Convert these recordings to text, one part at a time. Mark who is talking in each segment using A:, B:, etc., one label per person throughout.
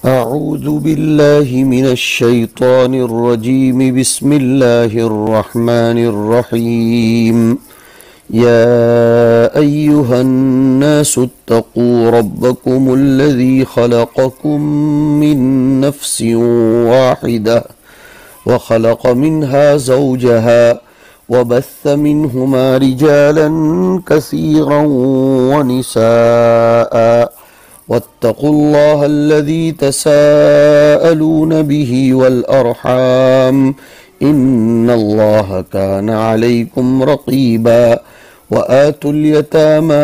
A: أعوذ بالله من الشيطان الرجيم. بسم الله الرحمن الرحيم. يا أيها الناس اتقوا ربكم الذي خلقكم من نفس واحدة وخلق منها زوجها وبث منهما رجالا كثيرا ونساء واتقوا الله الذي تساءلون به والأرحام إن الله كان عليكم رقيبا. وآتوا اليتامى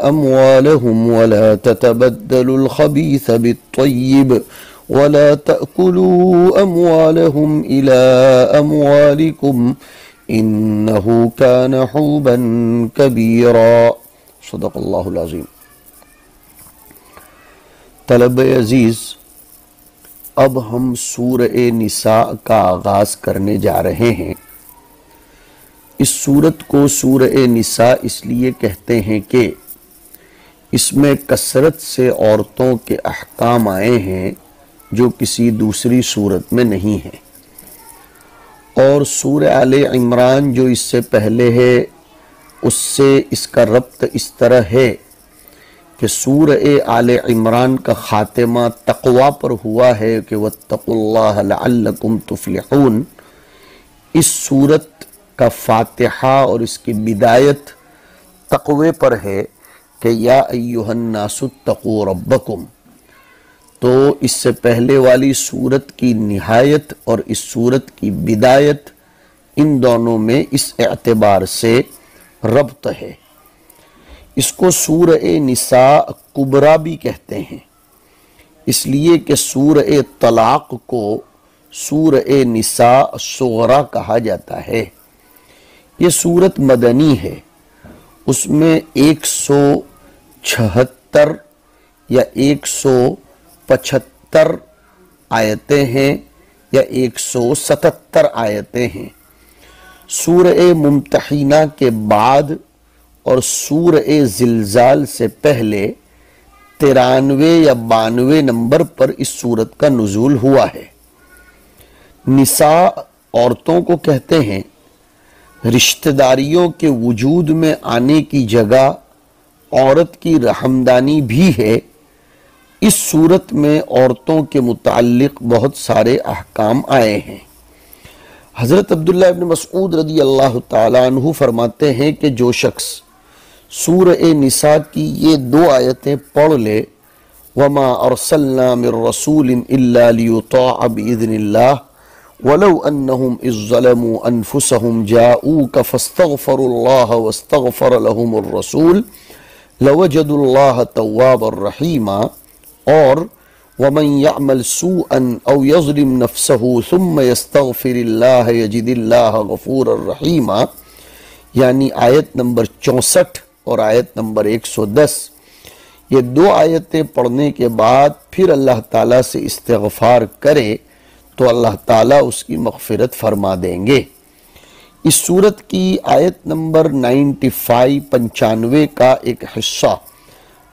A: أموالهم ولا تتبدلوا الخبيث بالطيب ولا تأكلوا أموالهم إلى أموالكم إنه كان حوبا كبيرا. صدق الله العظيم. طلب عزیز، اب ہم سورہ نساء کا آغاز کرنے جا رہے ہیں۔ اس سورت کو سورہ نساء اس لیے کہتے ہیں کہ اس میں کثرت سے عورتوں کے احکام آئے ہیں جو کسی دوسری سورت میں نہیں ہیں، اور سورہ آل عمران جو اس سے پہلے ہے اس سے اس کا ربط اس طرح ہے کہ سورہ آل عمران کا خاتمہ تقوی پر ہوا ہے کہ وَاتَّقُوا اللَّهَ لَعَلَّكُمْ تُفْلِحُونَ۔ اس سورت کا فاتحہ اور اس کی بدایت تقوی پر ہے کہ یا ایہا الناس اتقوا ربکم۔ تو اس سے پہلے والی سورت کی نہایت اور اس سورت کی بدایت، ان دونوں میں اس اعتبار سے ربط ہے۔ اس کو سورہ نساء کبریٰ بھی کہتے ہیں، اس لیے کہ سورہ طلاق کو سورہ نساء صغریٰ کہا جاتا ہے۔ یہ سورت مدنی ہے، اس میں 176 یا 175 آیتیں ہیں یا 177 آیتیں ہیں۔ سورہ ممتحنہ کے بعد اور سورہ زلزال سے پہلے 93 یا 92 نمبر پر اس سورت کا نزول ہوا ہے۔ نساء عورتوں کو کہتے ہیں۔ رشتہ داریوں کے وجود میں آنے کی جگہ عورت کی رحمدانی بھی ہے۔ اس سورت میں عورتوں کے متعلق بہت سارے احکام آئے ہیں۔ حضرت عبداللہ ابن مسعود رضی اللہ تعالیٰ عنہ فرماتے ہیں کہ جو شخص سورہ نساء کی یہ 2 آیتیں پڑھ لے، وَمَا أَرْسَلْنَا مِن رَّسُولٍ إِلَّا لِيُطَاعَ بِإِذْنِ اللَّهِ وَلَوْ أَنَّهُمْ إِذ ظَّلَمُوا أَنفُسَهُمْ جَاءُوكَ فَاسْتَغْفَرُوا اللَّهَ وَاسْتَغْفَرَ لَهُمُ الرَّسُولُ لَوَجَدُوا اللَّهَ تَوَّابًا رَّحِيمًا، اور وَمَن يَعْمَلْ سُوءًا أَوْ يَظْلِمْ نَفْسَهُ ثُمَّ يَسْتَغْفِرِ اللَّهَ يَجِدِ اللَّهَ غَفُورًا رَّحِيمًا، یعنی آیت نمبر 64 اور آیت نمبر 110۔ یہ 2 آیتیں پڑھنے کے بعد پھر اللہ تعالیٰ سے استغفار کرے تو اللہ تعالیٰ اس کی مغفرت فرما دیں گے۔ اس سورت کی آیت نمبر 95 کا ایک حصہ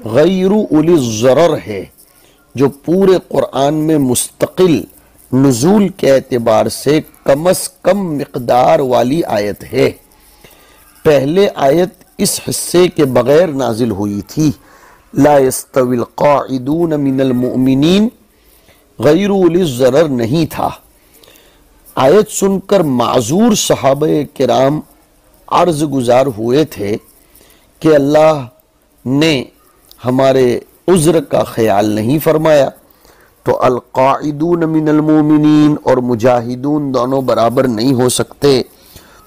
A: غیر اولی الضرر ہے، جو پورے قرآن میں مستقل نزول کے اعتبار سے کم از کم مقدار والی آیت ہے۔ پہلے آیت اس حصے کے بغیر نازل ہوئی تھی، لا يستوی القاعدون من المؤمنین، غیر اولی الضرر نہیں تھا۔ آیت سن کر معذور صحابہ کرام عرض گزار ہوئے تھے کہ اللہ نے ہمارے عذر کا خیال نہیں فرمایا، تو القاعدون من المؤمنین اور مجاہدون دونوں برابر نہیں ہو سکتے،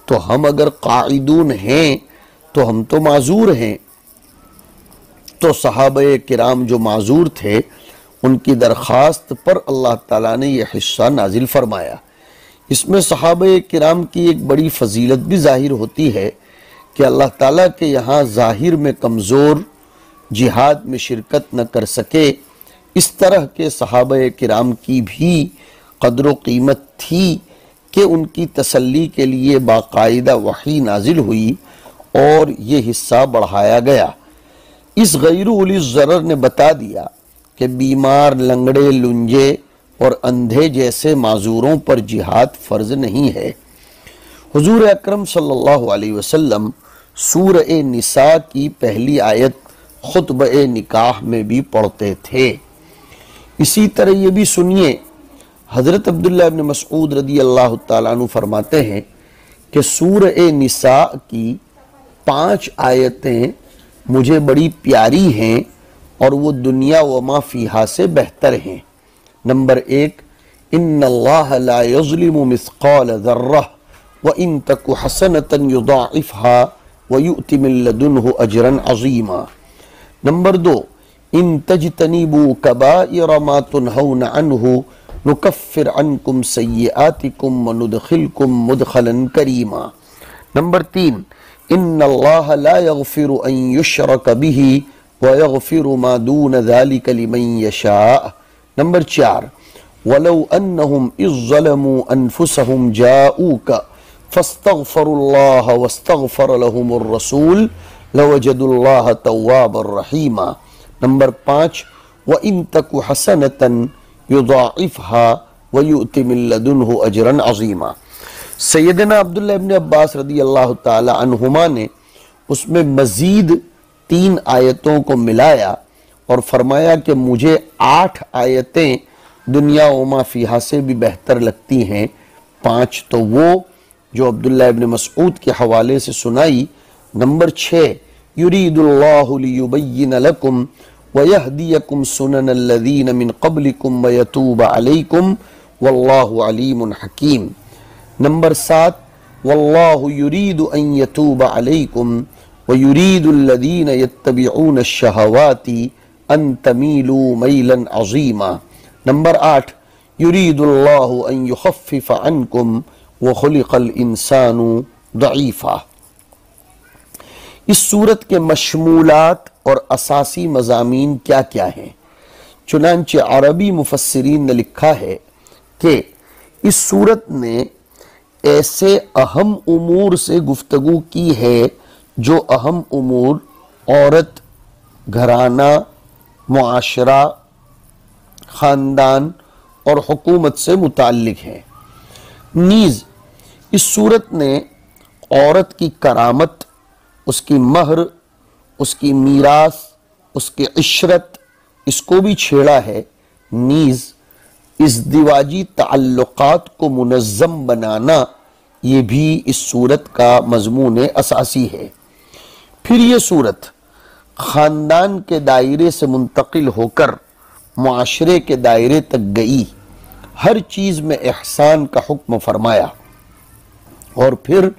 A: تو ہم اگر قاعدون ہیں تو ہم تو معذور ہیں۔ تو صحابہ کرام جو معذور تھے ان کی درخواست پر اللہ تعالیٰ نے یہ حصہ نازل فرمایا۔ اس میں صحابہ کرام کی ایک بڑی فضیلت بھی ظاہر ہوتی ہے کہ اللہ تعالیٰ کے یہاں ظاہر میں کمزور جہاد میں شرکت نہ کر سکے، اس طرح کے صحابہ کرام کی بھی قدر و قیمت تھی کہ ان کی تسلی کے لیے باقاعدہ وحی نازل ہوئی اور یہ حصہ بڑھایا گیا۔ اس غیر اولی الضرر نے بتا دیا کہ بیمار، لنگڑے، لنجے اور اندھے جیسے معذوروں پر جہاد فرض نہیں ہے۔ حضور اکرم صلی اللہ علیہ وسلم سورہ نساء کی پہلی آیت خطبہ نکاح میں بھی پڑھتے تھے۔ اسی طرح یہ بھی سنیے، حضرت عبداللہ ابن مسعود رضی اللہ تعالیٰ عنہ فرماتے ہیں کہ سورہ نساء کی 5 آیتیں مجھے بڑی پیاری ہیں اور وہ دنیا وما فیہا سے بہتر ہیں۔ نمبر 1، ان اللہ لا یظلم مثقال ذرہ وان تک حسنۃ یضاعفها ویؤت من لدنہ اجرا عظیما۔ نمبر 2، ان تجتنبوا کبائر ما تنہون عنہ نکفر عنکم سیئاتکم وندخلکم مدخلا کریما۔ نمبر 3، ان اللہ لا یغفر ان یشرک بہ ویغفر ما دون ذلک لمن یشاء۔ نمبر 4، وَلَوْ أَنَّهُمْ إِذ ظَّلَمُوا أَنفُسَهُمْ جَاءُوكَ فَاسْتَغْفَرُوا اللَّهَ وَاسْتَغْفَرَ لَهُمُ الرَّسُولُ لَوَجَدُوا اللَّهَ تَوَّابًا رَحِيمًا۔ نمبر 5، وَإِن تَكُ حَسَنَةً يُضَاعِفْهَا وَيُؤْتِ مِن لَّدُنْهُ أَجْرًا عَظِيمًا۔ سیدنا عبداللہ ابن عباس رضی اللہ تعالی عنہما نے اس میں مزید 3 آیتوں کو ملایا اور فرمایا کہ مجھے 8 آیتیں دنیا وما فیہا سے بھی بہتر لگتی ہیں۔ 5 تو وہ جو عبداللہ ابن مسعود کے حوالے سے سنائی۔ نمبر 6، یرید اللہ لیبین لکم ویہدیکم سنن الذین من قبلکم ویتوب علیکم واللہ علیم حکیم۔ نمبر 7، واللہ یرید ان یتوب علیکم ویرید الذین یتبعون الشہوات ان تمیلوا میلا عظیما۔ نمبر 8، یرید اللہ ان یخفف عنکم وخلق الانسان ضعیفا۔ اس سورت کے مشمولات اور اساسی مضامین کیا کیا ہیں؟ چنانچہ عربی مفسرین نے لکھا ہے کہ اس سورت نے ایسے اہم امور سے گفتگو کی ہے جو اہم امور عورت، گھرانہ، معاشرہ، خاندان اور حکومت سے متعلق ہے۔ نیز اس سورت نے عورت کی کرامت، اس کی مہر، اس کی میراث، اس کی عشرت، اس کو بھی چھیڑا ہے۔ نیز ازدواجی تعلقات کو منظم بنانا یہ بھی اس سورت کا مضمون اساسی ہے۔ پھر یہ سورت خاندان کے دائرے سے منتقل ہو کر معاشرے کے دائرے تک گئی، ہر چیز میں احسان کا حکم فرمایا، اور پھر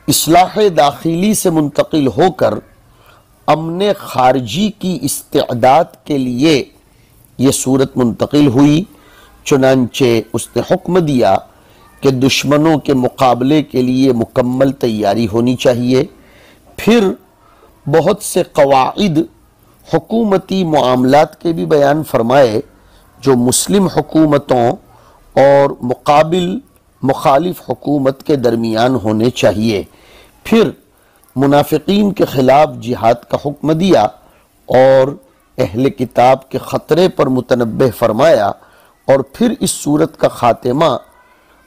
A: اصلاح داخلی سے منتقل ہو کر امن خارجی کی استعداد کے لیے یہ سورت منتقل ہوئی۔ چنانچہ اس نے حکم دیا کہ دشمنوں کے مقابلے کے لیے مکمل تیاری ہونی چاہیے۔ پھر بہت سے قواعد حکومتی معاملات کے بھی بیان فرمائے جو مسلم حکومتوں اور مخالف حکومت کے درمیان ہونے چاہیے۔ پھر منافقین کے خلاف جہاد کا حکم دیا اور اہل کتاب کے خطرے پر متنبہ فرمایا، اور پھر اس سورت کا خاتمہ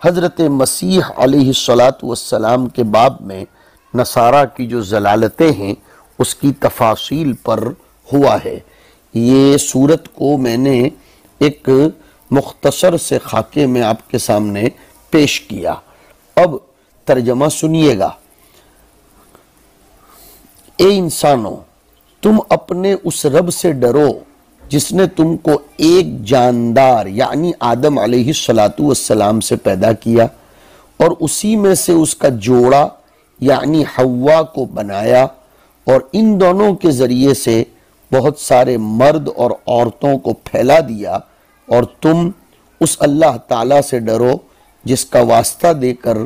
A: حضرت مسیح علیہ السلام کے باب میں نصارہ کی جو ضلالتیں ہیں اس کی تفاصیل پر ہوا ہے۔ یہ سورت کو میں نے ایک مختصر سے خاکے میں آپ کے سامنے پیش کیا۔ اب ترجمہ سنیے گا۔ اے انسانوں، تم اپنے اس رب سے ڈرو جس نے تم کو ایک جاندار یعنی آدم علیہ السلام سے پیدا کیا اور اسی میں سے اس کا جوڑا یعنی حوا کو بنایا، اور ان دونوں کے ذریعے سے بہت سارے مرد اور عورتوں کو پھیلا دیا، اور تم اس اللہ تعالیٰ سے ڈرو جس کا واسطہ دے کر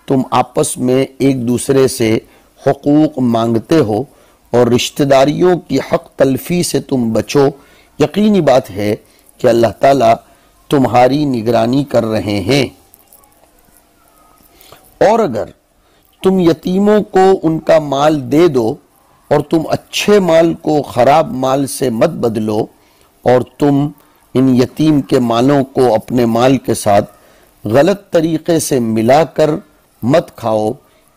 A: تم آپس میں ایک دوسرے سے حقوق مانگتے ہو اور رشتہ داریوں کی حق تلفی سے تم بچو۔ یقینی بات ہے کہ اللہ تعالیٰ تمہاری نگرانی کر رہے ہیں۔ اور اگر تم یتیموں کو ان کا مال دے دو اور تم اچھے مال کو خراب مال سے مت بدلو، اور تم ان یتیم کے مالوں کو اپنے مال کے ساتھ غلط طریقے سے ملا کر مت کھاؤ،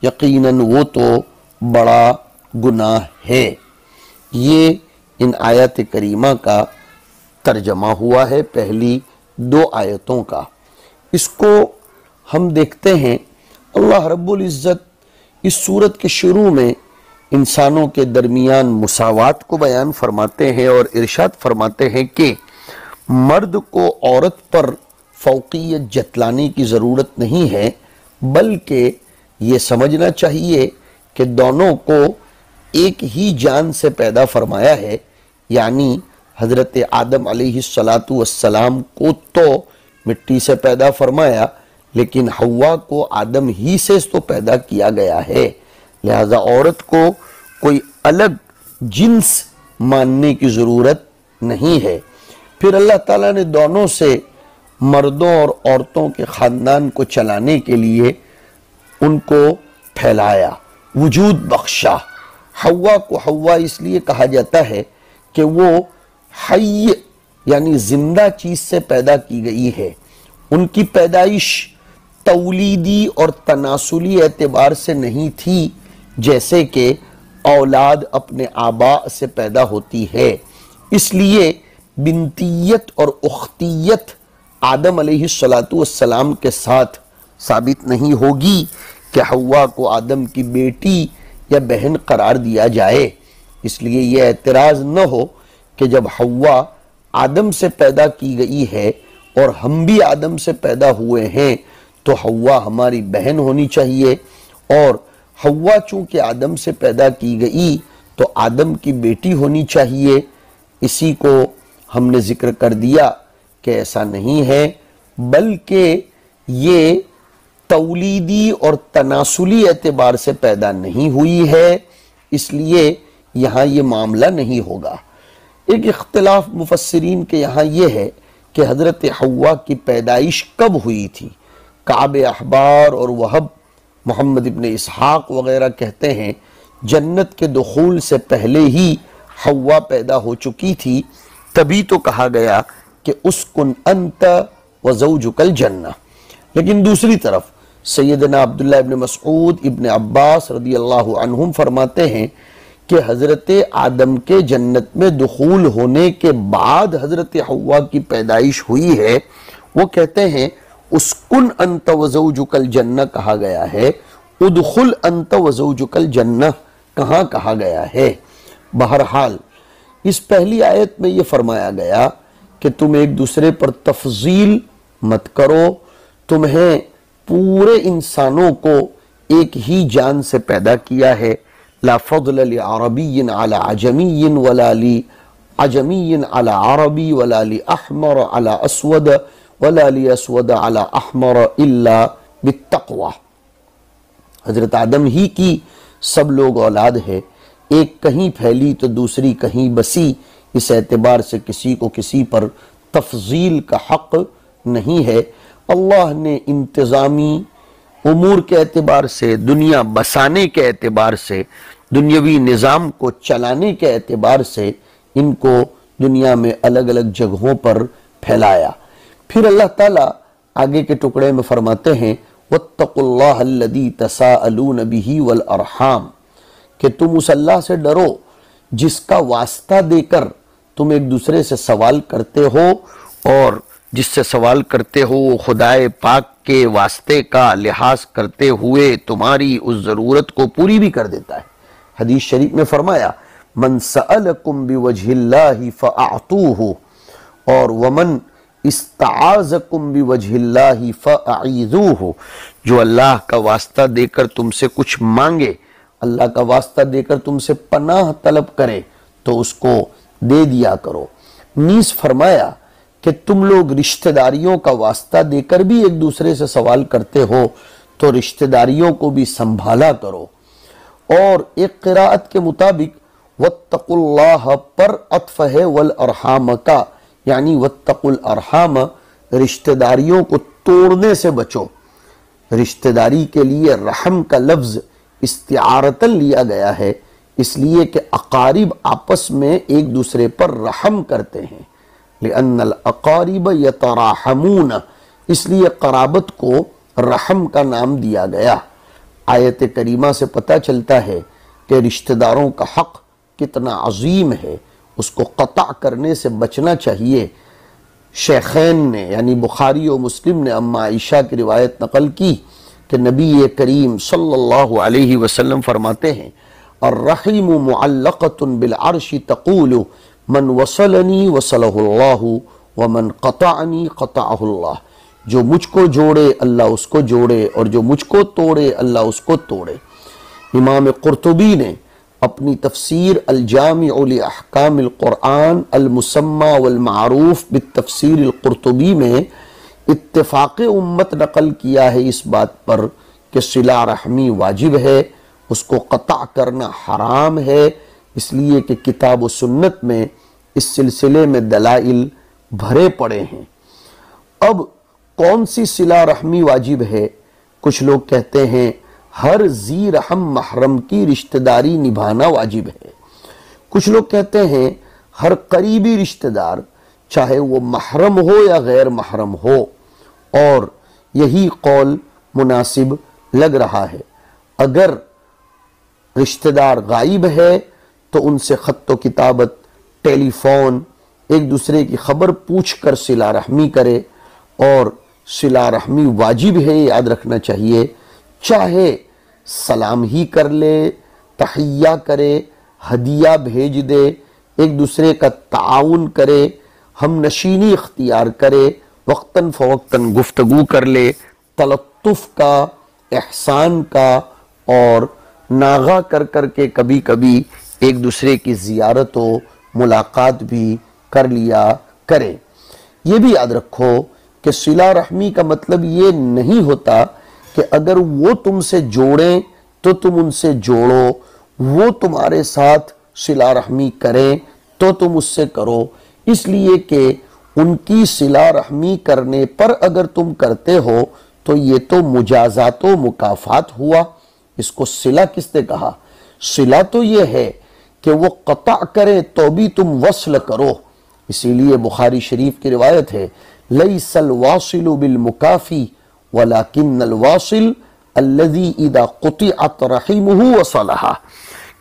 A: یقیناً وہ تو بڑا گناہ ہے۔ یہ ان آیات کریمہ کا ترجمہ ہوا ہے پہلی 2 آیتوں کا۔ اس کو ہم دیکھتے ہیں، اللہ رب العزت اس سورت کے شروع میں انسانوں کے درمیان مساوات کو بیان فرماتے ہیں اور ارشاد فرماتے ہیں کہ مرد کو عورت پر فوقیت جتلانے کی ضرورت نہیں ہے، بلکہ یہ سمجھنا چاہیے کہ دونوں کو ایک ہی جان سے پیدا فرمایا ہے، یعنی حضرت آدم علیہ السلام کو تو مٹی سے پیدا فرمایا، لیکن حوا کو آدم ہی سے تو پیدا کیا گیا ہے، لہذا عورت کو کوئی الگ جنس ماننے کی ضرورت نہیں ہے۔ پھر اللہ تعالیٰ نے دونوں سے مردوں اور عورتوں کے خاندان کو چلانے کے لیے ان کو پھیلایا، وجود بخشا۔ حوا کو حوا اس لیے کہا جاتا ہے کہ وہ حی یعنی زندہ چیز سے پیدا کی گئی ہے۔ ان کی پیدائش تولیدی اور تناسلی اعتبار سے نہیں تھی، جیسے کہ اولاد اپنے آباء سے پیدا ہوتی ہے۔ اس لیے بنتیت اور اختیت آدم علیہ السلام کے ساتھ ثابت نہیں ہوگی کہ حوا کو آدم کی بیٹی یا بہن قرار دیا جائے۔ اس لیے یہ اعتراض نہ ہو کہ جب حوا آدم سے پیدا کی گئی ہے اور ہم بھی آدم سے پیدا ہوئے ہیں تو حوا ہماری بہن ہونی چاہیے، اور حوا چونکہ آدم سے پیدا کی گئی تو آدم کی بیٹی ہونی چاہیے۔ اسی کو ہم نے ذکر کر دیا کہ ایسا نہیں ہے، بلکہ یہ تولیدی اور تناسلی اعتبار سے پیدا نہیں ہوئی ہے، اس لیے یہاں یہ معاملہ نہیں ہوگا۔ ایک اختلاف مفسرین کے یہاں یہ ہے کہ حضرت حوا کی پیدائش کب ہوئی تھی۔ کعب احبار اور وہب محمد ابن اسحاق وغیرہ کہتے ہیں جنت کے دخول سے پہلے ہی حوا پیدا ہو چکی تھی، تبھی تو کہا گیا کہ اسکن انت وزوجک الجنہ۔ لیکن دوسری طرف سیدنا عبداللہ ابن مسعود، ابن عباس رضی اللہ عنہم فرماتے ہیں کہ حضرت آدم کے جنت میں دخول ہونے کے بعد حضرت حوا کی پیدائش ہوئی ہے۔ وہ کہتے ہیں اسکن انت وزوجک الجنہ کہا گیا ہے، ادخل انت وزوجک الجنہ کہاں کہا گیا ہے۔ بہرحال اس پہلی آیت میں یہ فرمایا گیا کہ تم ایک دوسرے پر تفضیل مت کرو، تمہیں پورے انسانوں کو ایک ہی جان سے پیدا کیا ہے۔ لا فضل لعربی علی عجمی ولا لعجمی علی عربی ولا لأحمر علی اسود ولا لأسود علی احمر الا بالتقوی۔ حضرت آدم ہی کی سب لوگ اولاد ہے، ایک کہیں پھیلی تو دوسری کہیں بسی، اس اعتبار سے کسی کو کسی پر تفضیل کا حق نہیں ہے۔ اللہ نے انتظامی امور کے اعتبار سے، دنیا بسانے کے اعتبار سے، دنیاوی نظام کو چلانے کے اعتبار سے ان کو دنیا میں الگ الگ جگہوں پر پھیلایا۔ پھر اللہ تعالیٰ آگے کے ٹکڑے میں فرماتے ہیں وَاتَّقُوا اللَّهَ الَّذِي تَسَاءَلُونَ بِهِ وَالْأَرْحَامَ، کہ تم اس اللہ سے ڈرو جس کا واسطہ دے کر تم ایک دوسرے سے سوال کرتے ہو، اور جس سے سوال کرتے ہو وہ خدائے پاک کے واسطے کا لحاظ کرتے ہوئے تمہاری اس ضرورت کو پوری بھی کر دیتا ہے۔ حدیث شریف میں فرمایا من سألکم بوجہ اللہ فاعطوہ، اور ومن استعاذکم بوجہ اللہ فاعیذوہ، جو اللہ کا واسطہ دے کر تم سے کچھ مانگے، اللہ کا واسطہ دے کر تم سے پناہ طلب کرے تو اس کو دے دیا کرو۔ نیز فرمایا کہ تم لوگ رشتہ داریوں کا واسطہ دے کر بھی ایک دوسرے سے سوال کرتے ہو تو رشتہ داریوں کو بھی سنبھالا کرو۔ اور ایک قراءت کے مطابق وَاتَّقُوا اللَّهَ پر عطف ہے والارحام کا، یعنی وَاتَّقُوا الارحام، رشتہ داریوں کو توڑنے سے بچو۔ رشتہ داری کے لیے رحم کا لفظ استعارتاً لیا گیا ہے، اس لیے کہ اقارب آپس میں ایک دوسرے پر رحم کرتے ہیں، لأن الأقارب يتراحمون، اس لیے قرابت کو رحم کا نام دیا گیا۔ آیت کریمہ سے پتہ چلتا ہے کہ رشتہ داروں کا حق کتنا عظیم ہے، اس کو قطع کرنے سے بچنا چاہیے۔ شیخین نے یعنی بخاری و مسلم نے اما عائشہ کی روایت نقل کی کہ نبی کریم صلی اللہ علیہ وسلم فرماتے ہیں الرحیم معلقۃ بالعرش تقول من وصلنی وصلہ اللہ ومن قطعنی قطعہ اللہ، جو مجھ کو جوڑے اللہ اس کو جوڑے، اور جو مجھ کو توڑے اللہ اس کو توڑے۔ امام قرطبی نے اپنی تفسیر الجامع لاحکام القرآن المسمى والمعروف بالتفسیر القرطبی میں اتفاق امت نقل کیا ہے اس بات پر کہ صلہ رحمی واجب ہے، اس کو قطع کرنا حرام ہے، اس لیے کہ کتاب و سنت میں اس سلسلے میں دلائل بھرے پڑے ہیں۔ اب کون سی صلہ رحمی واجب ہے؟ کچھ لوگ کہتے ہیں ہر ذی رحم محرم کی رشتہ داری نبھانا واجب ہے، کچھ لوگ کہتے ہیں ہر قریبی رشتہ دار چاہے وہ محرم ہو یا غیر محرم ہو، اور یہی قول مناسب لگ رہا ہے۔ اگر رشتہ دار غائب ہے تو ان سے خط و کتابت، ٹیلی فون، ایک دوسرے کی خبر پوچھ کر صلہ رحمی کرے، اور صلہ رحمی واجب ہے، یاد رکھنا چاہیے، چاہے سلام ہی کر لے، تحیہ کرے، ہدیہ بھیج دے، ایک دوسرے کا تعاون کرے، ہم نشینی اختیار کرے، وقتاً فوقتاً گفتگو کر لے، تلطف کا، احسان کا، اور ناغہ کر کر کے کبھی کبھی ایک دوسرے کی زیارت و ملاقات بھی کر لیا کرے۔ یہ بھی یاد رکھو کہ صلہ رحمی کا مطلب یہ نہیں ہوتا کہ اگر وہ تم سے جوڑیں تو تم ان سے جوڑو، وہ تمہارے ساتھ صلہ رحمی کریں تو تم اس سے کرو، اس لیے کہ ان کی صلہ رحمی کرنے پر اگر تم کرتے ہو تو یہ تو مجازات و مکافات ہوا۔ اس کو صلہ کس نے کہا؟ صلہ تو یہ ہے کہ وہ قطع کرے تو بھی تم وصل کرو۔ اسی لیے بخاری شریف کی روایت ہے لیس الواصل بالمکافی ولکن الواصل الذی اذا قطعت رحمہ وصلہا،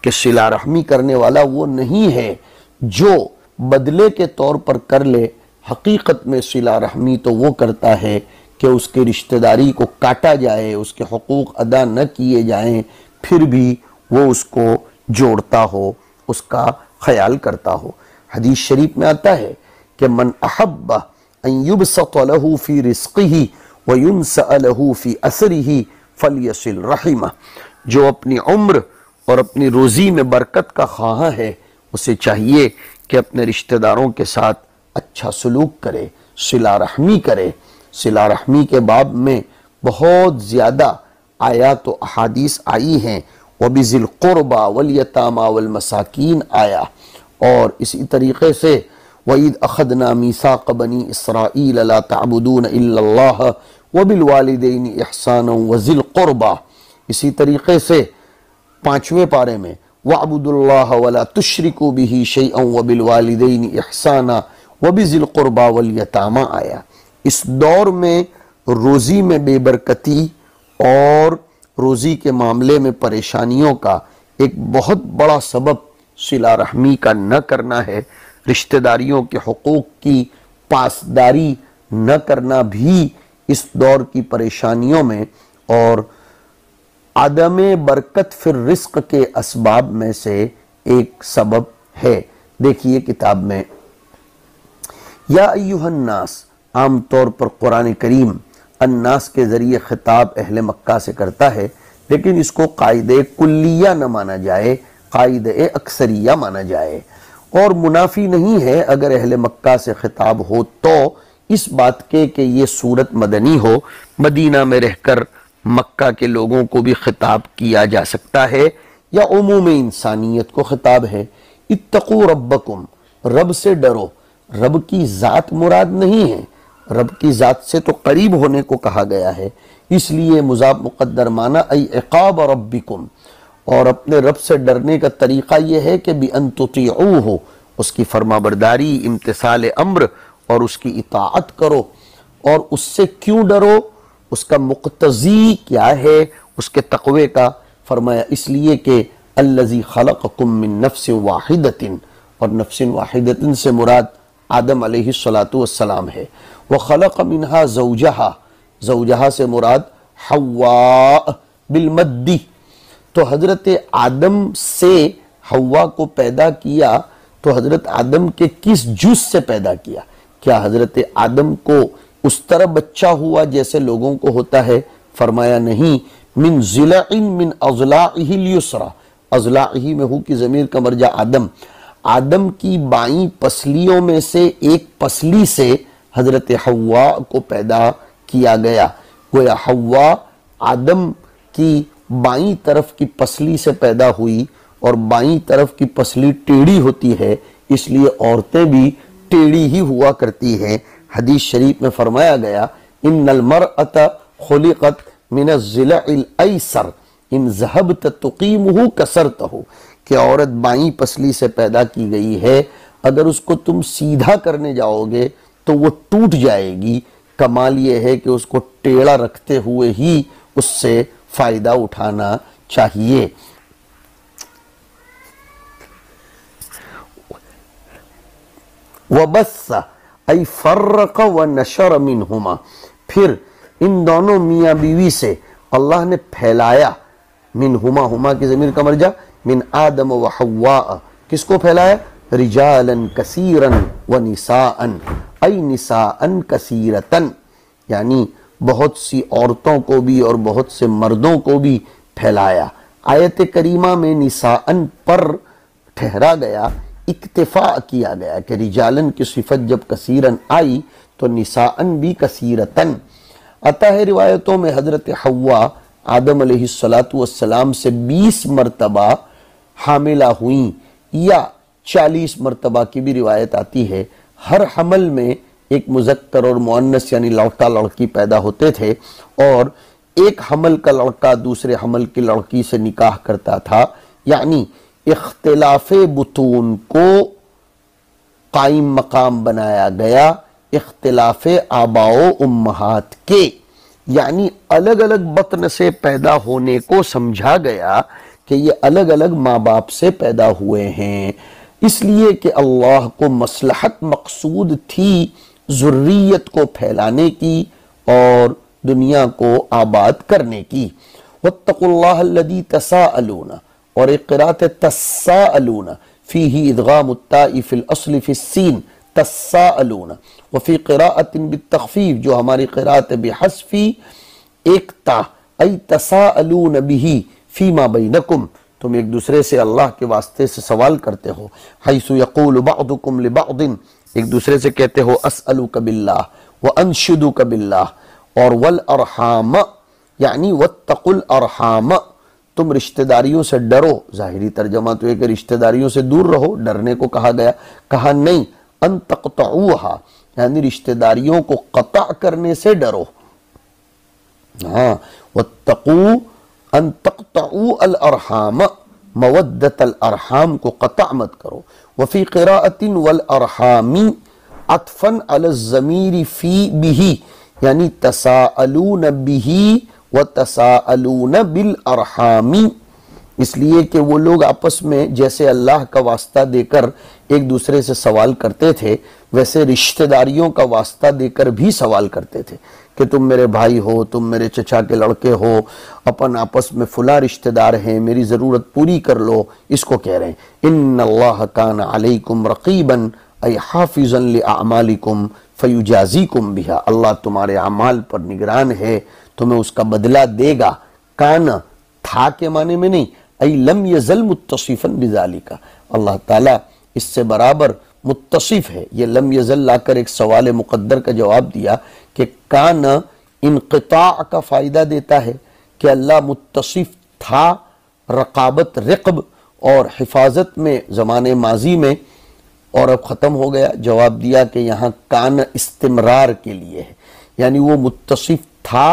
A: کہ صلہ رحمی کرنے والا وہ نہیں ہے جو بدلے کے طور پر کر لے، حقیقت میں صلہ رحمی تو وہ کرتا ہے کہ اس کے رشتہ داری کو کاٹا جائے، اس کے حقوق ادا نہ کیے جائیں، پھر بھی وہ اس کو جوڑتا ہو، اس کا خیال کرتا ہو۔ حدیث شریف میں آتا ہے کہ من احب ان یبسط له فی رزقہ وینسأ له فی اثرہ فلیصل رحمہ، جو اپنی عمر اور اپنی روزی میں برکت کا خواہاں ہے اسے چاہیے کہ اپنے رشتہ داروں کے ساتھ اچھا سلوک کرے، صلہ رحمی کرے۔ صلہ رحمی کے باب میں بہت زیادہ آیات و احادیث آئی ہیں، وَبِذِي الْقُرْبَى وَالْيَتَامَى وَالْمَسَاكِينَ آیا، اور اسی طریقے سے وَإِذْ أَخَذْنَا مِيثَاقَ بَنِي إِسْرَائِيلَ لَا تَعْبُدُونَ إِلَّا اللَّهَ وَبِالْوَالِدَيْنِ إِحْسَانًا وَذِي الْقُرْبَى، اسی طریقے سے 5ویں پارے میں وَاعْبُدُوا اللَّهَ وَلَا تُشْرِكُوا بِهِ شَيْئًا وَبِالْوَالِدَيْنِ إِحْسَانًا وَبِذِي الْقُرْبَى وَالْيَتَامَى آیا۔ اس دور میں روزی میں بے برکتی اور روزی کے معاملے میں پریشانیوں کا ایک بہت بڑا سبب صلہ رحمی کا نہ کرنا ہے، رشتہ داریوں کے حقوق کی پاسداری نہ کرنا بھی اس دور کی پریشانیوں میں اور عدم برکت فی الرزق کے اسباب میں سے ایک سبب ہے۔ دیکھیے کتاب میں یا ایہا الناس، عام طور پر قرآن کریم الناس کے ذریعے خطاب اہل مکہ سے کرتا ہے، لیکن اس کو قاعدہ کلیہ نہ مانا جائے، قاعدہ اکثریہ مانا جائے، اور منافی نہیں ہے اگر اہل مکہ سے خطاب ہو تو اس بات کے کہ یہ صورت مدنی ہو، مدینہ میں رہ کر مکہ کے لوگوں کو بھی خطاب کیا جا سکتا ہے، یا عموم انسانیت کو خطاب ہے۔ اتقوا ربکم، رب سے ڈرو، رب کی ذات مراد نہیں ہے، رب کی ذات سے تو قریب ہونے کو کہا گیا ہے، اس لیے مضاف مقدر معنی ای عقاب ربکم، اور اپنے رب سے ڈرنے کا طریقہ یہ ہے کہ بِأَن تُطِيعُوهُ، اس کی فرما برداری، امتثال امر اور اس کی اطاعت کرو۔ اور اس سے کیوں ڈرو؟ اس کا مقتضی کیا ہے اس کے تقوی کا؟ فرمایا اس لیے کہ الذی خلقکم من نفس واحدۃ، اور نفس واحدۃ سے مراد آدم علیہ السلام ہے۔ وخلق منها زوجہا، زوجہا سے مراد حواء بالمدی، تو حضرت آدم سے حواء کو پیدا کیا تو حضرت آدم کے کس جز سے پیدا کیا؟ کیا حضرت آدم کو اس طرح بچہ ہوا جیسے لوگوں کو ہوتا ہے؟ فرمایا نہیں، من ضلع من اضلاعہ الیسرى، اضلاعہ میں ہو کی ضمیر کا مرجع آدم، آدم کی بائیں پسلیوں میں سے ایک پسلی سے حضرت حواء کو پیدا کیا گیا۔ گویا حواء آدم کی بائیں طرف کی پسلی سے پیدا ہوئی، اور بائیں طرف کی پسلی ٹیڑھی ہوتی ہے، اس لیے عورتیں بھی ٹیڑھی ہی ہوا کرتی ہیں۔ حدیث شریف میں فرمایا گیا ان المرأة خلقت من الضلع الایسر ان ذهبت تقیمہ کسرتہ، کہ عورت بائیں پسلی سے پیدا کی گئی ہے، اگر اس کو تم سیدھا کرنے جاؤ گے تو وہ ٹوٹ جائے گی۔ کمال یہ ہے کہ اس کو ٹیڑھا رکھتے ہوئے ہی اس سے فائدہ اٹھانا چاہیے۔ وَبَثَّ ای فرق وَنَشَرَ مِنْهُمَا، پھر ان دونوں میاں بیوی سے اللہ نے پھیلایا، منہما، ہما کی ضمیر کا مرجع من آدم و حواء، کس کو پھیلایا؟ رجالا کثیرا ونساء، ای نساء کثیرتا، یعنی بہت سی عورتوں کو بھی اور بہت سے مردوں کو بھی پھیلایا۔ آیت کریمہ میں نساء پر ٹھہرا گیا، اکتفاء کیا گیا کہ رجالن کی صفت جب کثیرن آئی تو نساء بھی کثیرتن۔ آتا ہے روایتوں میں حضرت حواء آدم علیہ السلام سے 20 مرتبہ حاملہ ہوئیں، یا 40 مرتبہ کی بھی روایت آتی ہے۔ ہر حمل میں ایک مذکر اور مؤنث یعنی لڑکا لڑکی پیدا ہوتے تھے، اور ایک حمل کا لڑکا دوسرے حمل کی لڑکی سے نکاح کرتا تھا، یعنی اختلاف بطون کو قائم مقام بنایا گیا اختلاف آباء و امہات کے، یعنی الگ الگ بطن سے پیدا ہونے کو سمجھا گیا کہ یہ الگ الگ ماں باپ سے پیدا ہوئے ہیں، اس لیے کہ اللہ کو مصلحت مقصود تھی ذریت کو پھیلانے کی اور دنیا کو آباد کرنے کی۔ واتقوا اللہ الذی تساءلون، اور ایک قرات تساءلون فیہ ادغام التاء فی الاصل فی السین، تساءلون، وفی قراءت بالتخفیف جو ہماری قراءت بحذف ایک تا، ای تساءلون بہ فیما بینکم، تم ایک دوسرے سے اللہ کے واسطے سے سوال کرتے ہو، حیث یقول بعضکم لبعض، ایک دوسرے سے کہتے ہو اسألک باللہ وانشدک باللہ، اور والارحام یعنی واتقوا الارحام، تم رشتہ داریوں سے ڈرو، ظاہری ترجمہ تو ہے کہ رشتہ داریوں سے دور رہو، ڈرنے کو کہا گیا، کہا نہیں ان تقطعوها، یعنی رشتہ داریوں کو قطع کرنے سے ڈرو، ہاں واتقوا ان تقطعوا الارحام، مودت الارحام کو قطع مت کرو۔ وفی قراءت والارحام عطفا علی الضمیر فی بہ، یعنی تساءلون بہ وتساءلون بالارحام، اس لیے کہ وہ لوگ آپس میں جیسے اللہ کا واسطہ دے کر ایک دوسرے سے سوال کرتے تھے، ویسے رشتہ داریوں کا واسطہ دے کر بھی سوال کرتے تھے کہ تم میرے بھائی ہو، تم میرے چچا کے لڑکے ہو، اپن آپس میں فلاں رشتہ دار ہیں، میری ضرورت پوری کر لو، اس کو کہہ رہے ہیں ان اللہ کان علیکم رقیبا ای حافظا لاعمالکم فیجازیکم بہا، اللہ تمہارے اعمال پر نگران ہے، تمہیں اس کا بدلہ دے گا۔ کان تھا کے معنی میں نہیں، ای لم یزل متصفا بذالک، اللہ تعالیٰ اس سے برابر متصف ہے۔ یہ لم یزل لا کر ایک سوال مقدر کا جواب دیا کہ کان انقطاع کا فائدہ دیتا ہے کہ اللہ متصف تھا رقابت رقب اور حفاظت میں زمانے ماضی میں، اور اب ختم ہو گیا۔ جواب دیا کہ یہاں کان استمرار کے لیے ہے، یعنی وہ متصف تھا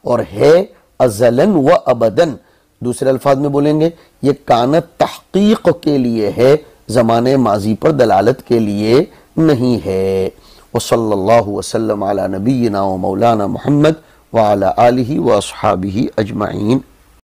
A: اور ہے ازلاً و ابداً، دوسرے الفاظ میں بولیں گے یہ کان تحقیق کے لیے ہے، زمانے ماضی پر دلالت کے لیے نہیں ہے۔ وصلی اللہ وسلم علی نبینا و مولانا محمد وعلی آلہ و اصحابہ اجمعین